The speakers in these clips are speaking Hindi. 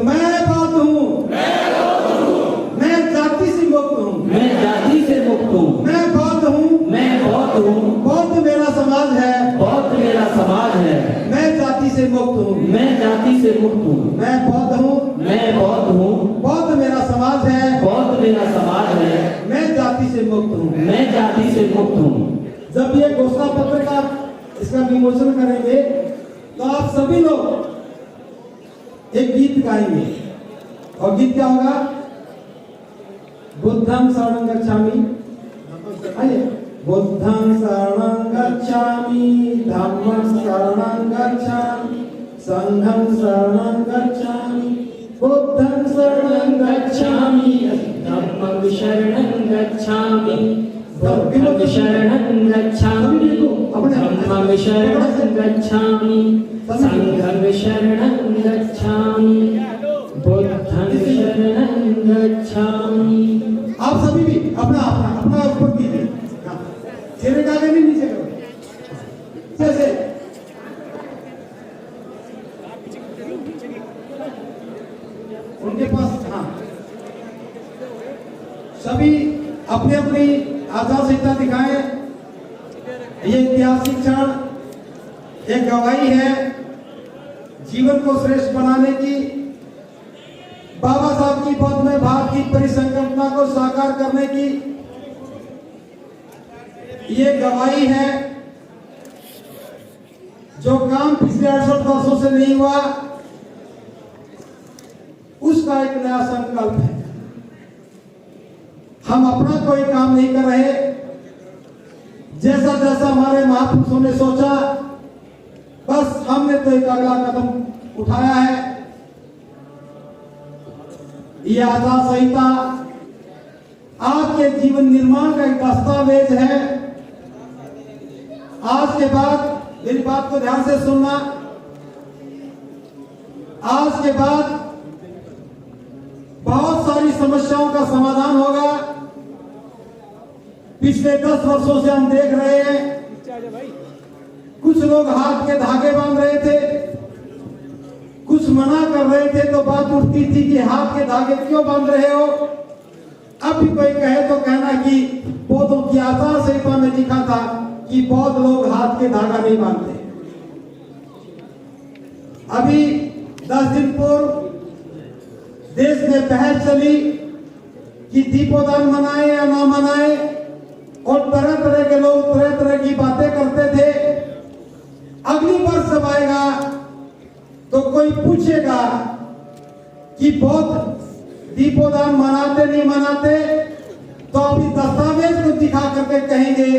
मैं बौद्ध हूँ, मैं जाति से मुक्त हूँ, मैं जाति से मुक्त हूँ, मैं बौद्ध हूँ, मैं बौद्ध हूँ, बौद्ध मेरा समाज है, बौद्ध मेरा समाज है, मैं जाति से मुक्त हूँ, मैं जाति से मुक्त हूँ, मैं बौद्ध हूँ, मैं बौद्ध हूँ, बौद्ध मेरा समाज है, बौद्ध मेरा समाज है, मैं जाति से मुक्त हूँ। मैं जाति से मुक्त हूँ। जब ये घोषणा पत्र का इसका विमोचन करेंगे तो आप सभी लोग एक गीत गाएंगे और गीत क्या होगा? बुद्धं शरणं गच्छामि, आइए, बुद्धं शरणं गच्छामि, धम्मं शरणं गच्छामि, संघं शरणं गच्छामि, बुद्धं शरणं गच्छामि, धम्मं शरणं गच्छामि, बुद्धं शरणं गच्छामि, धम्मं शरणं गच्छामि, संघं शरणं गच्छामि, बुद्धं शरणं गच्छामि। आप सभी भी अपना अपना अपना ऊपर कीजिए, चेहरे का आगे नहीं, नीचे करो, जैसे उनके पास। हाँ, सभी अपनी अपनी आचार संहिता दिखाएं। ये ऐतिहासिक क्षण एक गवाही है जीवन को श्रेष्ठ बनाने की, बाबा साहब की पद में भारत की परिसंकल्पना को साकार करने की ये गवाही है। जो काम पिछले 68 वर्षों से नहीं हुआ उसका एक नया संकल्प है। हम अपना कोई काम नहीं कर रहे, जैसा जैसा हमारे महापुरुषों ने सोचा बस हमने तो एक अगला कदम उठाया है। यह आचार संहिता आपके जीवन निर्माण का एक दस्तावेज है। आज के बाद मेरी बात को ध्यान से सुनना, आज के बाद बहुत सारी समस्याओं का समाधान होगा। पिछले 10 वर्षों से हम देख रहे हैं कुछ लोग हाथ के धागे बांध रहे थे, कुछ मना कर रहे थे तो बात उठती थी कि हाथ के धागे क्यों बांध रहे हो। अब भी कोई कहे तो कहना कि बौद्धों की आचार संहिता में लिखा था कि बौद्ध लोग हाथ के धागा नहीं बांधते। अभी 10 दिन पूर्व देश में बहस चली कि दीपोदान मनाए या ना मनाए, और तरह तरह के लोग तरह तरह की बातें करते थे। अगली बार जब आएगा तो कोई पूछेगा कि बौद्ध दीपोदान मनाते नहीं मनाते, तो अभी दस्तावेज को दिखा करके कहेंगे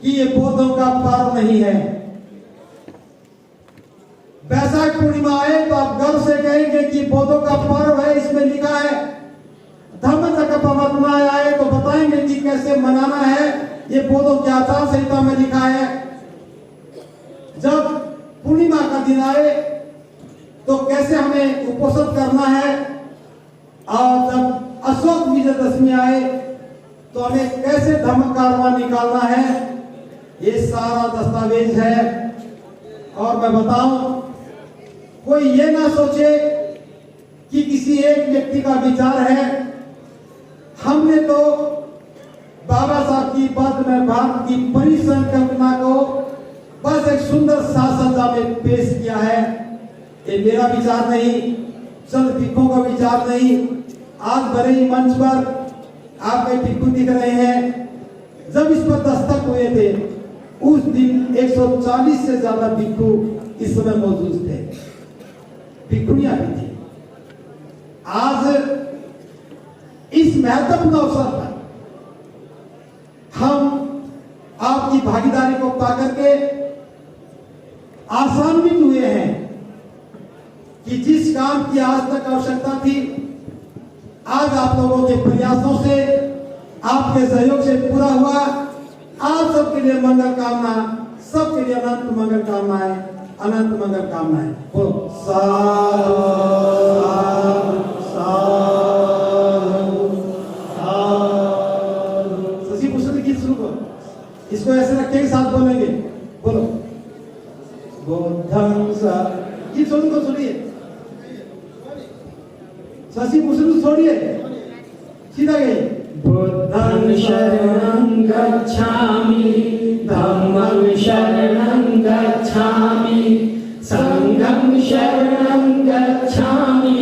कि ये बौद्धों का पर्व नहीं है। वैशाख पूर्णिमा आए तो आप गर्व से कहेंगे कि बौद्धों का पर्व है, इसमें लिखा है। धम्मचक्र प्रवर्तन आए तो बताएंगे कि कैसे मनाना है, ये बौद्धों की आचार संहिता में लिखा है। जब पूर्णिमा का दिन आए तो कैसे हमें उपोषण करना है, और जब अशोक विजयदशमी आए तो हमें कैसे धम्म कारवां निकालना है, ये सारा दस्तावेज है। और मैं बताऊं, कोई ये ना सोचे कि किसी एक व्यक्ति का विचार है। हमने तो बाबा साहब की पद में भारत की परिसंकल्पना को बस एक सुंदर साज सज्जा में पेश किया है। ये मेरा विचार नहीं, चंद भिक्खुओं का विचार नहीं। आज भले ही मंच पर आपके भिक्खु दिख रहे हैं, जब इस पर दस्तक हुए थे उस दिन 140 से ज्यादा भिक्खु इस समय मौजूद थे, भिक्खुनियां भी थी। आज इस महत्वपूर्ण अवसर पर हम आपकी भागीदारी को पाकर के आशान्वित हुए हैं कि जिस काम की आज तक आवश्यकता थी, आज आप लोगों के प्रयासों से, आपके सहयोग से पूरा हुआ। आप सबके लिए मंगल कामना, सबके लिए अनंत मंगल कामनाएं, अनंत मंगल कामनाएं। बोलो साधु साधु साधु। शशि भूषण गीत शुरू करो, इसको ऐसे रख के साथ बोलेंगे। बोलो बुद्धं सा, गीत सुनिए। शशि भूषण छोड़िए, सीधा गए। बुद्धं शरणं गच्छामि, धम्मं शरणं गच्छामि, संघं शरणं गच्छामि,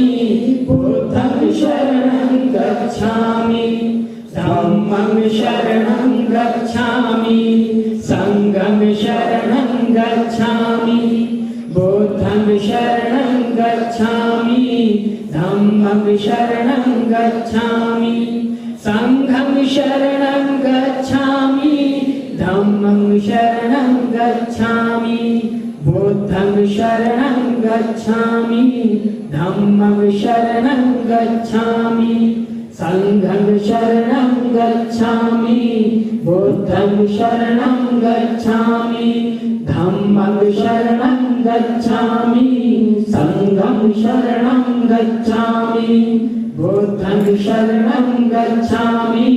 बुद्धं शरणं गच्छामि, धम्मं शरणं गच्छामि, संघं शरणं गच्छामि, बुद्धं शरणं गच्छामि, धम्मं शरणं गच्छामि, संघं शरणं गच्छामि, धम्मं शरणं गच्छामि, बुद्धं शरणं गच्छामि, धम्मं शरणं गच्छामि, संघं शरणं गच्छामि, बुद्धं शरणं गच्छामि, धम्मं शरणं गच्छामि, संघं शरणं गच्छामि, बुद्धं शरणं गच्छामि,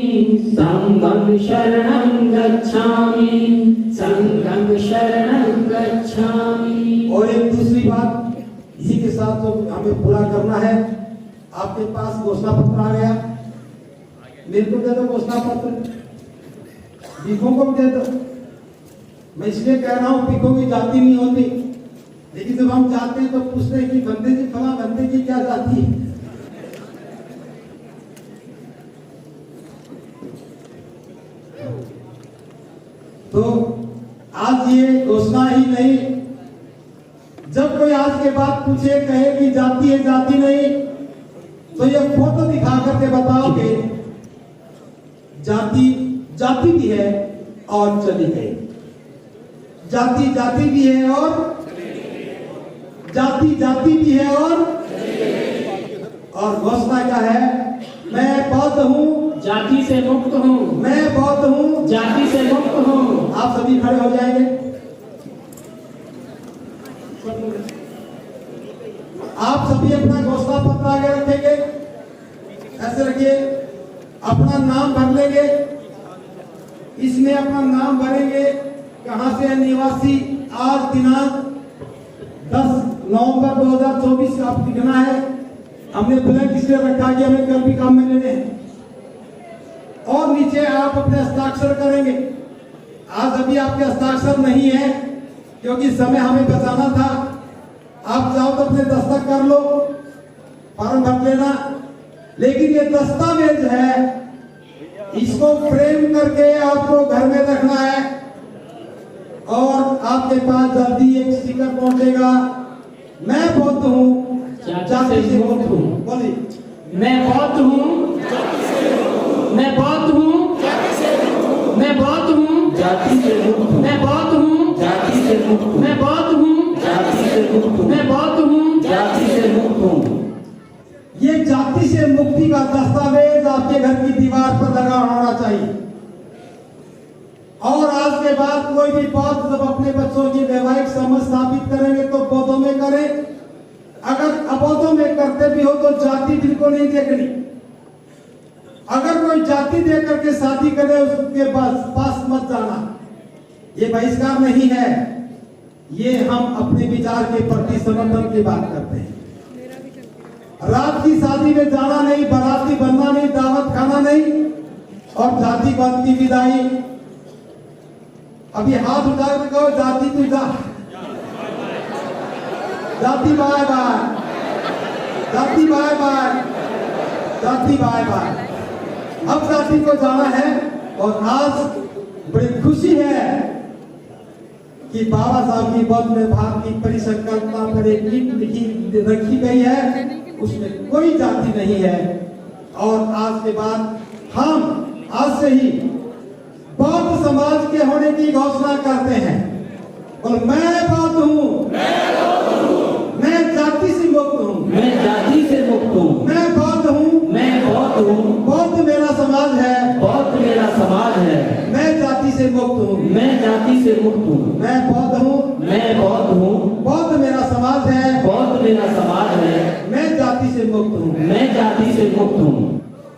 धम्मं शरणं गच्छामि, संघं शरणं गच्छामि। और एक दूसरी बात इसी के साथ तो हमें पूरा करना है। आपके पास घोषणा पत्र आ गया, मेरे को दे दो घोषणा पत्र, भीखों को भी दे दो। मैं इसलिए कह रहा हूँ भीखों की जाति नहीं होती, लेकिन जब हम जाते हैं तो पूछते हैं कि बंदे जी फला बंदे की क्या जाति है। तो आज ये घोषणा ही नहीं, जब कोई आज के बाद पूछे कहे कि जाति है जाति नहीं, तो ये फोटो दिखा करके बताओगे जाति जाति भी है और चली गई, जाति जाति भी है और जाति जाति भी है और घोषणा क्या है? मैं बौद्ध हूँ, जाति से मुक्त हूँ, मैं बौद्ध हूँ, जाति से मुक्त हूँ। आप सभी खड़े हो जाएंगे। आप सभी अपना घोषणा पत्र आगे रखेंगे, ऐसे रखिए, अपना नाम भर लेंगे, इसमें अपना नाम भरेंगे, कहां से है निवासी, आज दिनांक 10 नवंबर 2024 का आप लिखना है। हमने ब्लैंक इसलिए रखा कि हमें कल भी काम में लेने हैं। और नीचे आप अपने हस्ताक्षर करेंगे। आज अभी आपके हस्ताक्षर नहीं है क्योंकि समय हमें बचाना था। आप चाहो तो अपने दस्तखत कर लो, फॉर्म भर लेना, लेकिन ये दस्तावेज है, इसको फ्रेम करके आपको घर में रखना है। और आपके पास जल्दी एक स्टिकर पहुंचेगा, मैं बौद्ध हूँ, जाति से मुक्त हूँ। बोलिए, मैं बौद्ध हूँ, मैं बौद्ध हूँ, मैं बौद्ध हूँ, जाति से मुक्त हूँ, मैं बौद्ध हूँ, जाति से मुक्त हूँ, मैं बौद्ध हूँ, जाति से मुक्त हूँ, मैं बौद्ध हूँ, जाति से मुक्त हूँ। ये जाति से मुक्ति का दस्तावेज आपके घर की दीवार पर लगा होना चाहिए। और आज के बाद कोई भी बात जब अपने बच्चों की वैवाहिक समझ स्थापित करेंगे तो बौद्धों में करें। अगर अबौद्धों में करते भी हो तो जाति बिल्कुल नहीं देखनी। अगर कोई जाति देख करके शादी करे उसके पास मत जाना, ये बहिष्कार नहीं है, ये हम अपने विचार के प्रति समर्थन की बात करते हैं। रात की शादी में जाना नहीं, बाराती बनना नहीं, दावत खाना नहीं, और जातिवाद की विदाई। अभी हाथ उठा कर कहो जाति तू जा, जाति बाय बाय, जाति बाय बाय, जाति बाय बाय। अब जाति को जाना है। और आज बड़ी खुशी है कि बाबा साहब की बौद्ध में भारत की परिसंकल्पना पर एक नीति लिखी रखी गई है, उसमें कोई जाति नहीं है। और आज के बाद हम आज से ही बौद्ध समाज के होने की घोषणा करते हैं। और मैं बौद्ध हूँ, मैं जाति से मुक्त हूँ, मैं जाति से मुक्त हूँ, मैं बौद्ध हूँ, मैं बौद्ध हूँ, बौद्ध मेरा समाज है, बौद्ध मेरा समाज है, मैं जाति से मुक्त हूँ, मैं जाति से मुक्त हूँ, मैं बौद्ध हूँ, मैं बौद्ध हूँ, बौद्ध मेरा समाज है, बौद्ध मेरा समाज है, मैं जाति से मुक्त हूँ। मैं जाति से मुक्त हूँ।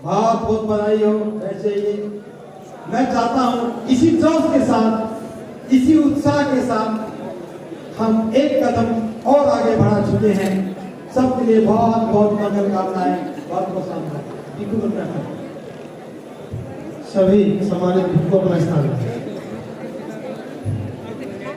बहुत बहुत बधाई हो। ऐसे ही मैं चाहता हूँ इसी जोश के साथ, इसी उत्साह के साथ हम एक कदम और आगे बढ़ा चुके हैं। सबके लिए बहुत बहुत मंगल कामनाएं। बात को शांत भिक्खु को प्रार्थना। सभी सम्मानित भिक्खु अपना स्थान लें।